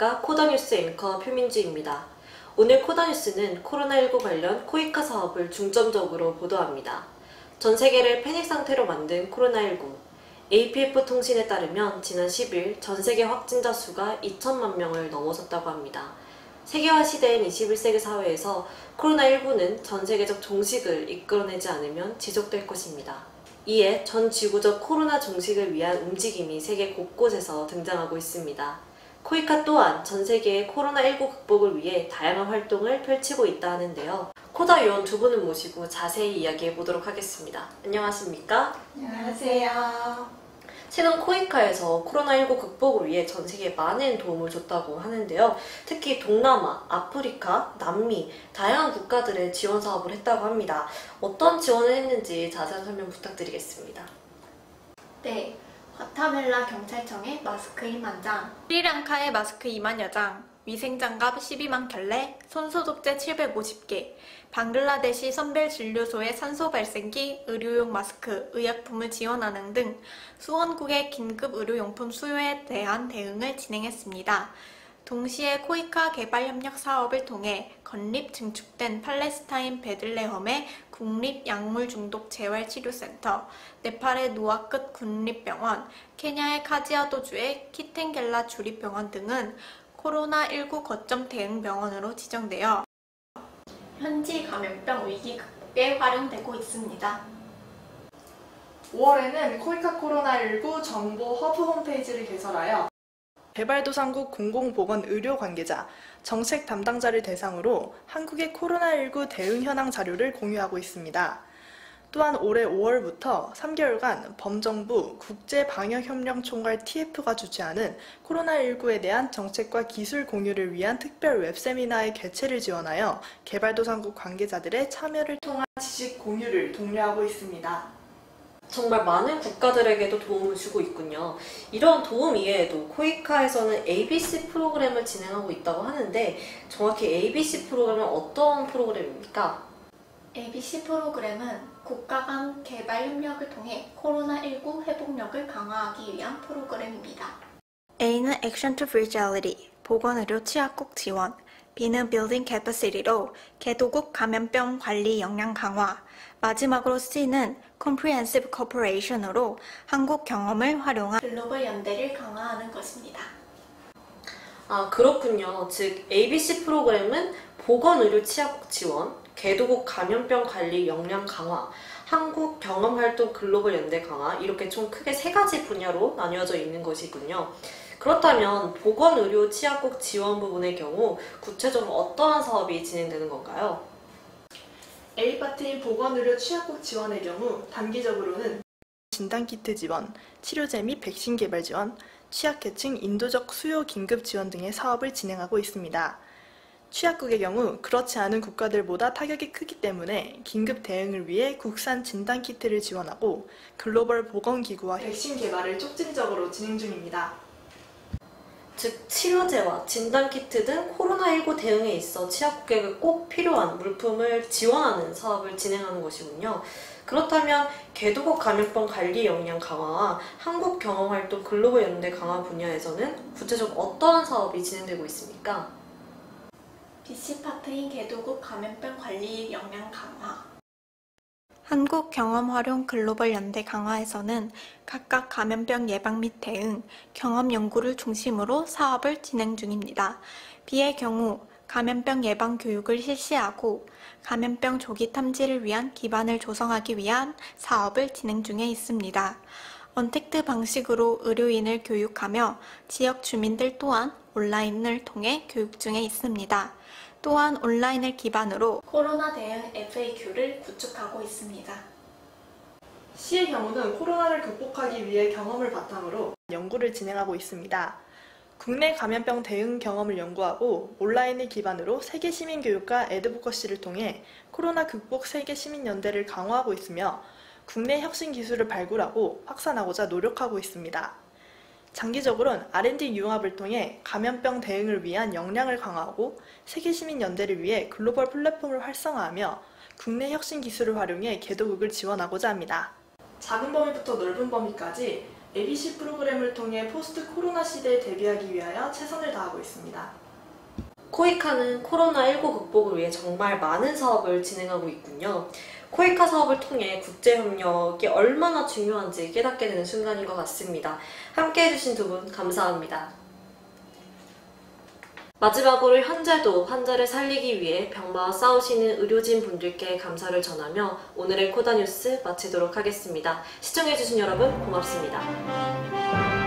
안녕하십니까. 코더뉴스 앵커 표민주입니다. 오늘 코더뉴스는 코로나19 관련 코이카 사업을 중점적으로 보도합니다. 전 세계를 패닉 상태로 만든 코로나19. APF통신에 따르면 지난 10일 전 세계 확진자 수가 2천만 명을 넘어섰다고 합니다. 세계화 시대인 21세기 사회에서 코로나19는 전 세계적 종식을 이끌어내지 않으면 지속될 것입니다. 이에 전 지구적 코로나 종식을 위한 움직임이 세계 곳곳에서 등장하고 있습니다. 코이카 또한 전 세계의 코로나19 극복을 위해 다양한 활동을 펼치고 있다 하는데요. 코더 요원 두 분을 모시고 자세히 이야기해 보도록 하겠습니다. 안녕하십니까? 안녕하세요. 최근 코이카에서 코로나19 극복을 위해 전 세계에 많은 도움을 줬다고 하는데요. 특히 동남아, 아프리카, 남미, 다양한 국가들의 지원 사업을 했다고 합니다. 어떤 지원을 했는지 자세한 설명 부탁드리겠습니다. 네, 과타멜라 경찰청의 마스크 1만 장, 스리랑카의 마스크 2만여 장, 위생장갑 12만 켤레, 손소독제 750개, 방글라데시 선별진료소의 산소 발생기, 의료용 마스크, 의약품을 지원하는 등 수원국의 긴급 의료용품 수요에 대한 대응을 진행했습니다. 동시에 코이카 개발협력 사업을 통해 건립 증축된 팔레스타인 베들레헴의 국립약물중독재활치료센터, 네팔의 누아끝 국립병원, 케냐의 카지아도주의 키텐겔라 주립병원 등은 코로나19 거점 대응 병원으로 지정되어 현지 감염병 위기 극복에 활용되고 있습니다. 5월에는 코이카 코로나19 정보 허브 홈페이지를 개설하여 개발도상국 공공보건의료 관계자, 정책 담당자를 대상으로 한국의 코로나19 대응 현황 자료를 공유하고 있습니다. 또한 올해 5월부터 3개월간 범정부 국제방역협력총괄 TF가 주최하는 코로나19에 대한 정책과 기술 공유를 위한 특별 웹세미나의 개최를 지원하여 개발도상국 관계자들의 참여를 통한 지식 공유를 독려하고 있습니다. 정말 많은 국가들에게도 도움을 주고 있군요. 이런 도움 이외에도 코이카에서는 ABC 프로그램을 진행하고 있다고 하는데 정확히 ABC 프로그램은 어떤 프로그램입니까? ABC 프로그램은 국가 간 개발 협력을 통해 코로나19 회복력을 강화하기 위한 프로그램입니다. A는 Action to Fragility, 보건의료 취약국 지원, B는 Building Capacity로 개도국 감염병 관리 역량 강화, 마지막으로 C는 Comprehensive Cooperation으로 한국 경험을 활용한 글로벌 연대를 강화하는 것입니다. 아, 그렇군요. 즉 ABC 프로그램은 보건의료 취약국 지원, 개도국 감염병 관리 역량 강화, 한국 경험활동 글로벌 연대 강화 이렇게 총 크게 세 가지 분야로 나뉘어져 있는 것이군요. 그렇다면 보건의료 취약국 지원 부분의 경우 구체적으로 어떠한 사업이 진행되는 건가요? A파트인 보건의료 취약국 지원의 경우 단기적으로는 진단키트 지원, 치료제 및 백신 개발 지원, 취약계층 인도적 수요 긴급 지원 등의 사업을 진행하고 있습니다. 취약국의 경우 그렇지 않은 국가들보다 타격이 크기 때문에 긴급 대응을 위해 국산 진단키트를 지원하고 글로벌 보건기구와 백신 개발을 촉진적으로 진행 중입니다. 즉 치료제와 진단키트 등 코로나19 대응에 있어 취약국에게 꼭 필요한 물품을 지원하는 사업을 진행하는 것이군요. 그렇다면 개도국 감염병 관리 역량 강화와 한국 경험활동 글로벌 연대 강화 분야에서는 구체적으로 어떠한 사업이 진행되고 있습니까? B씨파트인 개도국 감염병 관리 역량 강화, 한국 경험 활용 글로벌 연대 강화에서는 각각 감염병 예방 및 대응, 경험 연구를 중심으로 사업을 진행 중입니다. B의 경우 감염병 예방 교육을 실시하고 감염병 조기 탐지를 위한 기반을 조성하기 위한 사업을 진행 중에 있습니다. 언택트 방식으로 의료인을 교육하며 지역 주민들 또한 온라인을 통해 교육 중에 있습니다. 또한 온라인을 기반으로 코로나 대응 FAQ를 구축하고 있습니다. C의 경우는 코로나를 극복하기 위해 경험을 바탕으로 연구를 진행하고 있습니다. 국내 감염병 대응 경험을 연구하고 온라인을 기반으로 세계 시민교육과 애드보커시를 통해 코로나 극복 세계 시민연대를 강화하고 있으며 국내 혁신 기술을 발굴하고 확산하고자 노력하고 있습니다. 장기적으로는 R&D 융합을 통해 감염병 대응을 위한 역량을 강화하고 세계시민연대를 위해 글로벌 플랫폼을 활성화하며 국내 혁신 기술을 활용해 개도국을 지원하고자 합니다. 작은 범위부터 넓은 범위까지 ABC 프로그램을 통해 포스트 코로나 시대에 대비하기 위하여 최선을 다하고 있습니다. 코이카는 코로나19 극복을 위해 정말 많은 사업을 진행하고 있군요. 코이카 사업을 통해 국제협력이 얼마나 중요한지 깨닫게 되는 순간인 것 같습니다. 함께 해주신 두 분 감사합니다. 마지막으로 현재도 환자를 살리기 위해 병마와 싸우시는 의료진 분들께 감사를 전하며 오늘의 코다뉴스 마치도록 하겠습니다. 시청해주신 여러분 고맙습니다.